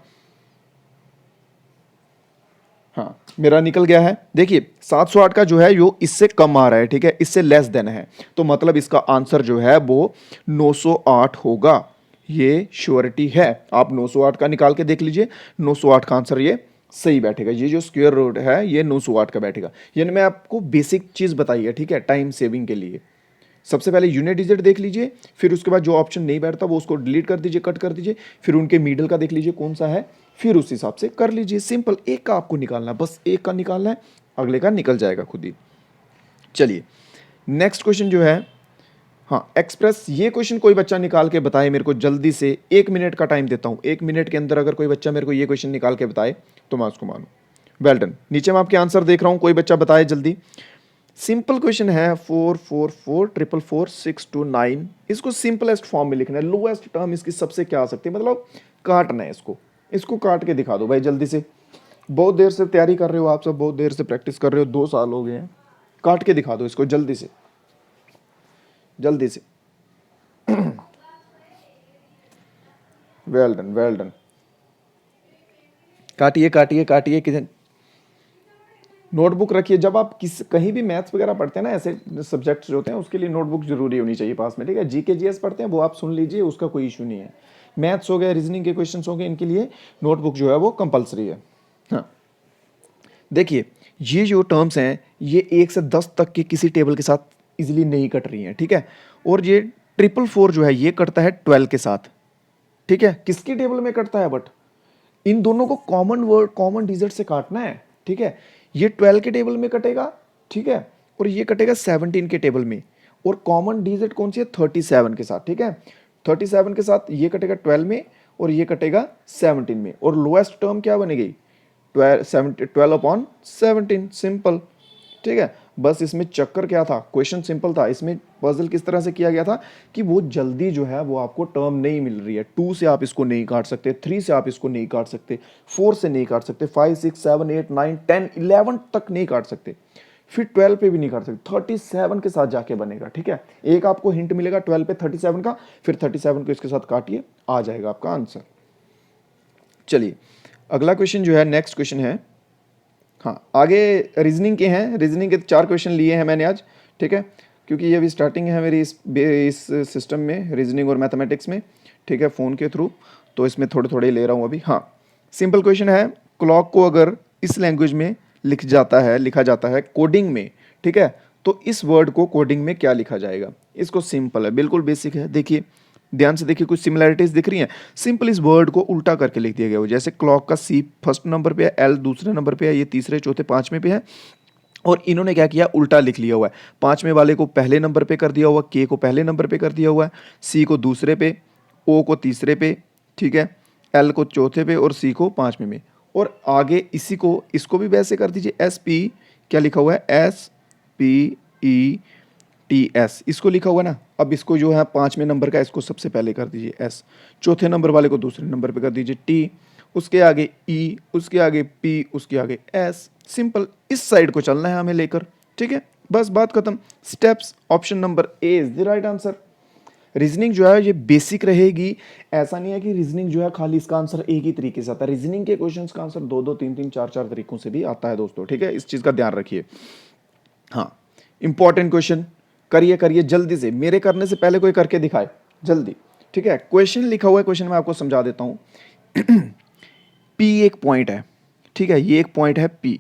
हाँ मेरा निकल गया है, देखिए 708 का जो है यो इससे कम आ रहा है, ठीक है, इससे लेस देन है, तो मतलब इसका आंसर जो है वो 908 होगा, ये श्योरिटी है। आप 908 का निकाल के देख लीजिए, 908 का आंसर ये सही बैठेगा, ये जो स्क्वायर रूट है ये 908 का बैठेगा। यानी मैं आपको बेसिक चीज़ बताई है, ठीक है, टाइम सेविंग के लिए। सबसे पहले यूनिट डिजिट देख लीजिए, फिर उसके बाद जो ऑप्शन नहीं बैठता वो उसको डिलीट कर दीजिए, कट कर दीजिए, फिर उनके मिडल का देख लीजिए कौन सा है, फिर उस हिसाब से कर लीजिए। सिंपल, एक का आपको निकालना है, बस एक का निकालना है, अगले का निकल जाएगा खुद ही। चलिए नेक्स्ट क्वेश्चन जो है, हाँ एक्सप्रेस, ये क्वेश्चन कोई बच्चा निकाल के बताए मेरे को जल्दी से, 1 मिनट का टाइम देता हूँ, 1 मिनट के अंदर अगर कोई बच्चा मेरे को ये क्वेश्चन निकाल के बताए तो मैं उसको मानूँ। वेल डन, नीचे मैं आपके आंसर देख रहा हूँ, कोई बच्चा बताए जल्दी। सिंपल क्वेश्चन है, 4 4 4 4 4 6 2 9, इसको सिंपलेस्ट फॉर्म में लिखना है, लोएस्ट टर्म इसकी सबसे क्या आ सकती है, मतलब काटना है इसको, इसको काट के दिखा दो भाई जल्दी से। बहुत देर से तैयारी कर रहे हो आप सब, बहुत देर से प्रैक्टिस कर रहे हो, 2 साल हो गए हैं, काट के दिखा दो इसको जल्दी से, जल्दी से। वेल डन, वेल डन, काटिए काटिए काटिए, किधर नोटबुक रखिए। जब आप कहीं भी मैथ्स वगैरह पढ़ते हैं ना, ऐसे सब्जेक्ट्स जो होते हैं उसके लिए नोटबुक जरूरी होनी चाहिए पास में, ठीक है। जीके जीएस पढ़ते हैं वो आप सुन लीजिए, उसका कोई इशू नहीं है। मैथ्स हो गए, रीजनिंग के क्वेश्चंस हो गए, इनके लिए नोटबुक जो है वो कंपलसरी है। हाँ देखिए ये जो टर्म्स हैं ये 1 से 10 तक के किसी टेबल के साथ इजिली नहीं कट रही हैं, ठीक है। और ये 444 जो है ये कटता है 12 के साथ, ठीक है। किसकी टेबल में कटता है, बट इन दोनों को कॉमन वर्ड, कॉमन डिजिट से काटना है, ठीक है। ये 12 के टेबल में कटेगा, ठीक है, और ये कटेगा 17 के टेबल में, और कॉमन डिजिट कौन सी है, 37 के साथ, ठीक है। 37 के साथ ये कटेगा 12 में, और ये कटेगा 17 में, और लोएस्ट टर्म क्या बनेगी, 12/17, सिंपल, ठीक है। बस इसमें चक्कर क्या था, क्वेश्चन सिंपल था, इसमें पजल किस तरह से किया गया था कि वो जल्दी जो है वो आपको टर्म नहीं मिल रही है, 2 से आप इसको नहीं काट सकते, 3 से आप इसको नहीं काट सकते, 4 से नहीं काट सकते, 5 6 7 8 9 10 11 तक नहीं काट सकते, फिर 12 पे भी नहीं काट सकते, 37 के साथ जाके बनेगा, ठीक है। एक आपको हिंट मिलेगा 12 पे 37 का, फिर 37 को इसके साथ काटिए, आ जाएगा आपका आंसर। चलिए अगला क्वेश्चन जो है, नेक्स्ट क्वेश्चन है, हाँ आगे रीजनिंग के हैं, रीजनिंग के 4 क्वेश्चन लिए हैं मैंने आज, ठीक है, क्योंकि ये अभी स्टार्टिंग है मेरी इस सिस्टम में, रीजनिंग और मैथमेटिक्स में, ठीक है, फ़ोन के थ्रू, तो इसमें थोड़े थोड़े ले रहा हूँ अभी। हाँ सिंपल क्वेश्चन है, क्लॉक को अगर इस लैंग्वेज में लिखा जाता है कोडिंग में, ठीक है, तो इस वर्ड को कोडिंग में क्या लिखा जाएगा। इसको सिंपल है, बिल्कुल बेसिक है, देखिए ध्यान से देखिए, कुछ सिमिलैरिटीज दिख रही हैं। सिंपल इस वर्ड को उल्टा करके लिख दिया गया हो, जैसे क्लॉक का सी फर्स्ट नंबर पे है, एल दूसरे नंबर पे है, ये तीसरे चौथे पांचवें पे है, और इन्होंने क्या किया, उल्टा लिख लिया हुआ है। पांचवें वाले को पहले नंबर पे कर दिया हुआ, के को पहले नंबर पे कर दिया हुआ है, सी को दूसरे पे, ओ को तीसरे पे, ठीक है, एल को चौथे पे और सी को पांचवें में, और आगे इसी को इसको भी वैसे कर दीजिए। एस पी क्या लिखा हुआ है, S P E T S, इसको लिखा हुआ ना, अब इसको जो है 5वें नंबर का इसको सबसे पहले कर दीजिए एस, चौथे नंबर वाले को दूसरे नंबर पे कर दीजिए टी, उसके आगे ई, उसके आगे पी, उसके आगे एस। सिंपल, इस साइड को चलना है हमें लेकर, ठीक है, बस बात खत्म। Steps, option number A is the right answer. Reasoning जो है ये बेसिक रहेगी, ऐसा नहीं है कि रीजनिंग जो है खाली इसका आंसर एक ही तरीके से आता है। रीजनिंग के क्वेश्चंस का आंसर दो दो तीन तीन चार चार तरीकों से भी आता है दोस्तों, ठीक है, इस चीज का ध्यान रखिए। हाँ, इंपॉर्टेंट क्वेश्चन, करिए करिए जल्दी से, मेरे करने से पहले कोई करके दिखाए जल्दी, ठीक है। क्वेश्चन लिखा हुआ है, क्वेश्चन मैं आपको समझा देता हूं। पी एक पॉइंट है, ठीक है, ये एक पॉइंट है पी,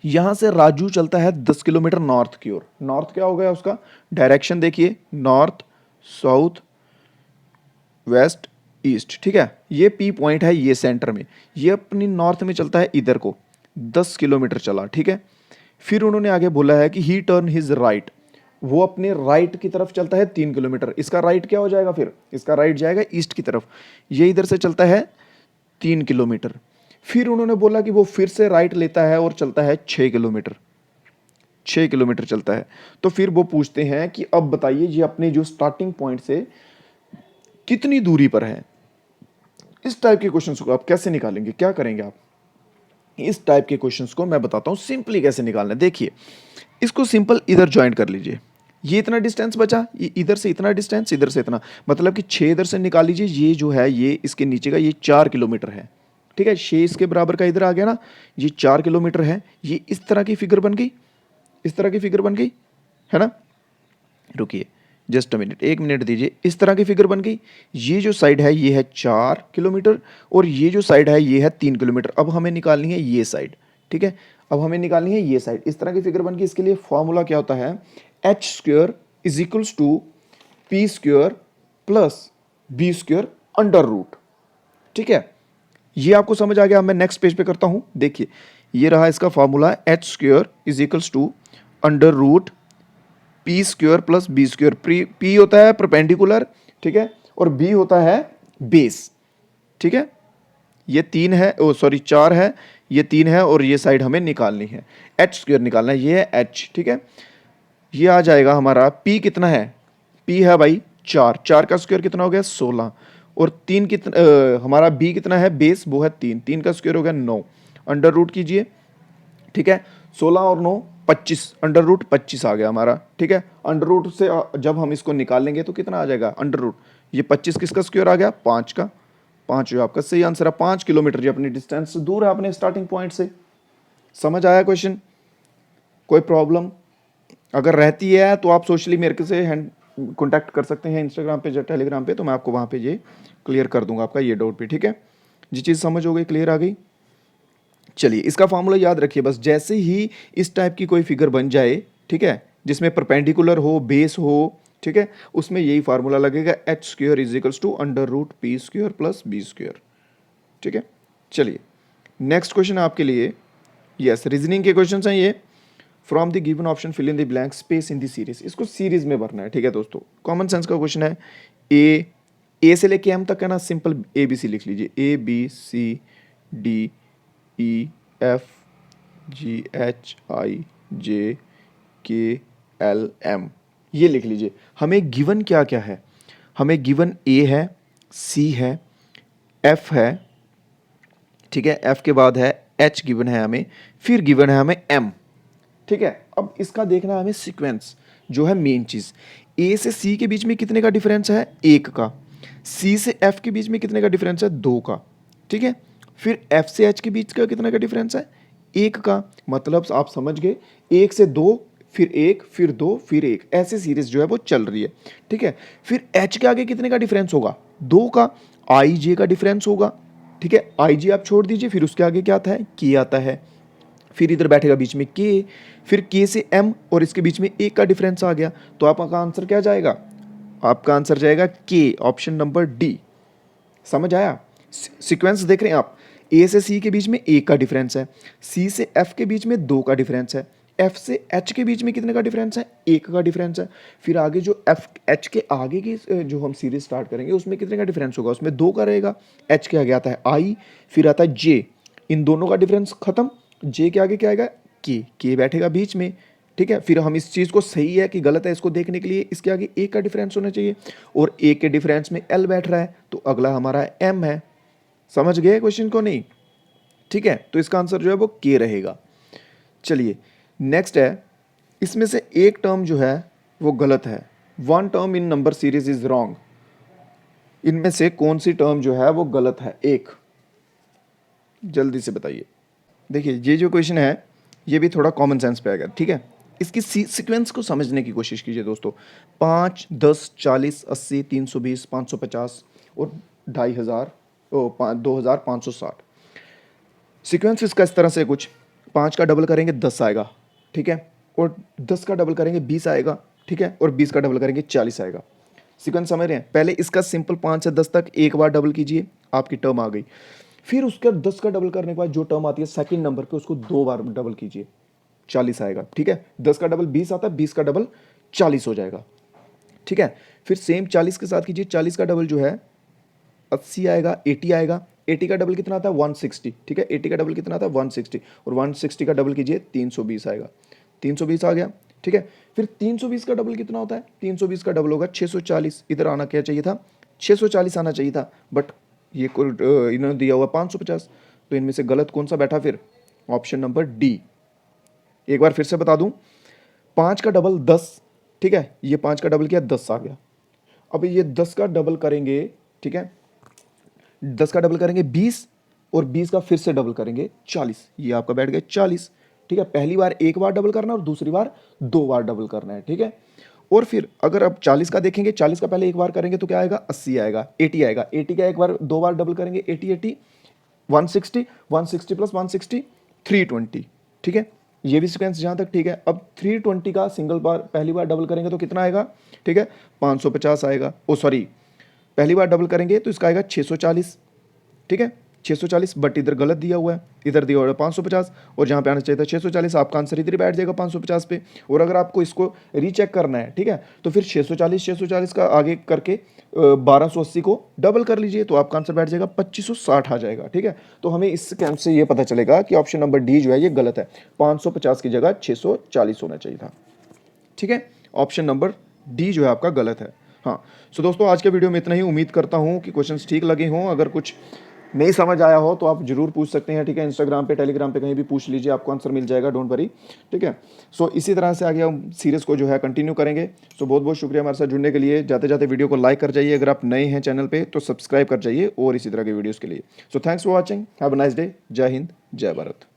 यहां से राजू चलता है 10 किलोमीटर नॉर्थ की ओर। नॉर्थ क्या हो गया उसका डायरेक्शन, देखिए नॉर्थ, साउथ, वेस्ट, ईस्ट, ठीक है। ये पी पॉइंट है, ये सेंटर में, ये अपनी नॉर्थ में चलता है इधर को, 10 किलोमीटर चला, ठीक है। फिर उन्होंने आगे बोला है कि ही टर्न हिज राइट, वो अपने राइट की तरफ चलता है 3 किलोमीटर। इसका राइट क्या हो जाएगा, फिर इसका राइट जाएगा ईस्ट की तरफ, ये इधर से चलता है 3 किलोमीटर। फिर उन्होंने बोला कि वो फिर से राइट लेता है और चलता है 6 किलोमीटर, 6 किलोमीटर चलता है। तो फिर वो पूछते हैं कि अब बताइए ये अपने जो स्टार्टिंग पॉइंट से कितनी दूरी पर है। इस टाइप के क्वेश्चंस को आप कैसे निकालेंगे, क्या करेंगे आप, इस टाइप के क्वेश्चंस को मैं बताता हूं सिंपली कैसे निकालना है। देखिए, इसको सिंपल इधर ज्वाइन कर लीजिए, ये इतना डिस्टेंस बचा, ये इधर से इतना डिस्टेंस, इधर से इतना, मतलब कि 6 इधर से निकाल लीजिए, ये जो है ये इसके नीचे का ये 4 किलोमीटर है, ठीक है। 6 इसके बराबर का इधर आ गया ना, ये 4 किलोमीटर है। ये इस तरह की फिगर बन गई, इस तरह की फिगर बन गई है ना। रुकिए जस्ट अ मिनट, 1 मिनट दीजिए, इस तरह की फिगर बन गई। ये जो साइड है ये है 4 किलोमीटर और ये जो साइड है ये है 3 किलोमीटर। अब हमें निकालनी है ये साइड, ठीक है, अब हमें निकालनी है ये साइड। इस तरह की फिगर बन गई, इसके लिए फॉर्मूला क्या होता है, H square is equals to P square plus B square under root, ठीक है। ये आपको समझ आ गया। मैं नेक्स्ट पेज पे करता हूं, देखिए ये रहा इसका formula, H square is equals to under root P square plus B square. P होता है परपेंडिकुलर, ठीक है, और बी होता है बेस, ठीक है। ये 3 है, ओ सॉरी 4 है, ये 3 है और ये साइड हमें निकालनी है, एच स्क्वेयर निकालना है, ये है एच, ठीक है। ये आ जाएगा हमारा पी कितना है, पी है भाई 4, 4 का स्क्वायर कितना हो गया 16, और 3 कितना हमारा बी कितना है बेस, वो है 3, 3 का स्क्वायर हो गया 9, अंडर रूट कीजिए, ठीक है। 16 और 9 25, अंडर रूट 25 आ गया हमारा, ठीक है। अंडर रूट से जब हम इसको निकालेंगे तो कितना आ जाएगा अंडर रूट, ये 25 किसका स्क्वायर आ गया 5 का, 5 जो आपका सही आंसर है। 5 किलोमीटर जो अपनी डिस्टेंस दूर है अपने स्टार्टिंग पॉइंट से। समझ आया क्वेश्चन, कोई प्रॉब्लम अगर रहती है तो आप सोशली मेरे से हैंड कॉन्टैक्ट कर सकते हैं इंस्टाग्राम पे या टेलीग्राम पे, तो मैं आपको वहाँ पे ये क्लियर कर दूंगा आपका ये डाउट भी, ठीक है। जी चीज़ समझ हो गई, क्लियर आ गई। चलिए इसका फॉर्मूला याद रखिए बस, जैसे ही इस टाइप की कोई फिगर बन जाए, ठीक है, जिसमें परपेंडिकुलर हो, बेस हो, ठीक है, उसमें यही फार्मूला लगेगा, H square is equals to under root P square plus B square, ठीक है। चलिए नेक्स्ट क्वेश्चन आपके लिए, यस रीजनिंग के क्वेश्चन हैं ये। From the given option fill in the blank space in the series, इसको सीरीज में भरना है, ठीक है दोस्तों। कॉमन सेंस का क्वेश्चन है, ए से लेके एम तक है ना, सिंपल ए बी सी लिख लीजिए, A B C D E F G H I J K L M, ये लिख लीजिए। हमें गिवन क्या क्या है, हमें गिवन ए है, सी है, एफ है, ठीक है, एफ के बाद है एच गिवन है हमें, फिर गिवन है हमें एम, ठीक है। अब इसका देखना है हमें सीक्वेंस, जो है मेन चीज। ए से सी के बीच में कितने का डिफरेंस है 1 का, सी से एफ के बीच में कितने का डिफरेंस है 2 का, ठीक है। फिर एफ से एच के बीच का कितने का डिफरेंस है 1 का, मतलब आप समझ गए 1 से 2 फिर 1 फिर 2 फिर 1, ऐसे सीरीज जो है वो चल रही है, ठीक है। फिर एच के आगे कितने का डिफरेंस होगा 2 का, आई जे का डिफरेंस होगा, ठीक है। आई जे आप छोड़ दीजिए, फिर उसके आगे क्या आता है के आता है, फिर इधर बैठेगा बीच में के, फिर के से एम और इसके बीच में 1 का डिफरेंस आ गया, तो आपका आंसर क्या जाएगा, आपका आंसर जाएगा के, ऑप्शन नंबर डी। समझ आया, सीक्वेंस देख रहे हैं आप, ए से सी के बीच में 1 का डिफरेंस है, सी से एफ के बीच में 2 का डिफरेंस है, एफ से एच के बीच में कितने का डिफरेंस है 1 का डिफरेंस है, फिर आगे जो एफ एच के आगे की जो हम सीरीज स्टार्ट करेंगे उसमें कितने का डिफरेंस होगा, उसमें 2 का रहेगा, एच के आगे आता है आई, फिर आता है जे, इन दोनों का डिफरेंस खत्म, जे के आगे क्या आएगा के बैठेगा बीच में, ठीक है, फिर हम इस चीज़ को सही है कि गलत है इसको देखने के लिए इसके आगे ए का डिफरेंस होना चाहिए, और ए के डिफरेंस में एल बैठ रहा है, तो अगला हमारा एम है। समझ गए क्वेश्चन को? नहीं, ठीक है, तो इसका आंसर जो है वो के रहेगा। चलिए नेक्स्ट है, इसमें से एक टर्म जो है वो गलत है। One term in number series is wrong. इनमें से कौन सी टर्म जो है वो गलत है? एक, जल्दी से बताइए। देखिए ये जो क्वेश्चन है ये भी थोड़ा कॉमन सेंस पे आएगा, ठीक है। इसकी सीक्वेंस को समझने की कोशिश कीजिए दोस्तों। 5, 10, 40, 80, 320, 550 और 2500, 2560। सीक्वेंस इसका इस तरह से कुछ, 5 का डबल करेंगे 10 आएगा, ठीक है, और 10 का डबल करेंगे 20 आएगा, ठीक है, और 20 का डबल करेंगे 40 आएगा। सीक्वेंस समझ रहे हैं? पहले इसका सिंपल 5 से 10 तक एक बार डबल कीजिए, आपकी टर्म आ गई। फिर उसका 10 का डबल करने के बाद जो टर्म आती है सेकंड नंबर पे, उसको 2 बार डबल कीजिए, 40 आएगा, ठीक है। 10 का डबल 20 आता है, 20 का डबल 40 हो जाएगा, ठीक है। फिर सेम 40 के साथ कीजिए, 40 का डबल जो है 80 आएगा, 80 आएगा। 80 का डबल कितना आता है? 160, ठीक है। 80 का डबल कितना आता है? 160, और 160 का डबल कीजिए 320 आएगा। 320 आ गया, ठीक है। फिर 320 का डबल कितना होता है? 320 का डबल होगा 640। इधर आना क्या चाहिए था? 640 आना चाहिए था, बट ये इन्होंने दिया हुआ 550। तो इनमें से गलत कौन सा बैठा फिर? Option number D. एक बार फिर से बता दूं, 5 का डबल 10, ठीक है, ये 5 का डबल किया 10 आ गया। अब ये 10 का डबल करेंगे, ठीक है, 10 का डबल करेंगे 20, और 20 का फिर से डबल करेंगे 40, ये आपका बैठ गया 40, ठीक है। पहली बार एक बार डबल करना और दूसरी बार 2 बार डबल करना है, ठीक है। और फिर अगर अब 40 का देखेंगे, 40 का पहले एक बार करेंगे तो क्या आएगा? 80 आएगा, 80 आएगा। 80 का एक बार 2 बार डबल करेंगे, 80 80, 160, 160 प्लस 160, 320, ठीक है। ये भी सीक्वेंस जहाँ तक ठीक है। अब 320 का सिंगल बार पहली बार डबल करेंगे तो कितना आएगा? ठीक है, 550 आएगा। ओ सॉरी, पहली बार डबल करेंगे तो इसका आएगा 640, ठीक है, 640, बट इधर गलत दिया हुआ है, इधर दिया हुआ है 550, और जहाँ पे आना चाहिए था 640, आपका आंसर इधर ही बैठ जाएगा 550 पे। और अगर आपको इसको रीचेक करना है, ठीक है, तो फिर 640 का आगे करके 1280 को डबल कर लीजिए, तो आपका आंसर बैठ जाएगा 2560 आ जाएगा, ठीक है। तो हमें इस कैंप से ये पता चलेगा कि ऑप्शन नंबर डी जो है ये गलत है, 550 की जगह 640 होना चाहिए था, ठीक है। ऑप्शन नंबर डी जो है आपका गलत है। हाँ, सो दोस्तों आज के वीडियो में इतना ही। उम्मीद करता हूँ कि क्वेश्चंस ठीक लगे हों। अगर कुछ नहीं समझ आया हो तो आप जरूर पूछ सकते हैं, ठीक है। इंस्टाग्राम पे, टेलीग्राम पे कहीं भी पूछ लीजिए, आपको आंसर मिल जाएगा, डोंट वरी, ठीक है। सो इसी तरह से आगे हम सीरीज़ को जो है कंटिन्यू करेंगे। सो बहुत बहुत शुक्रिया हमारे साथ जुड़ने के लिए। जाते जाते वीडियो को लाइक कर जाइए, अगर आप नए हैं चैनल पर तो सब्सक्राइब कर जाइए और इसी तरह के वीडियोज़ के लिए। So thanks for watching, have a nice day. जय हिंद, जय भारत।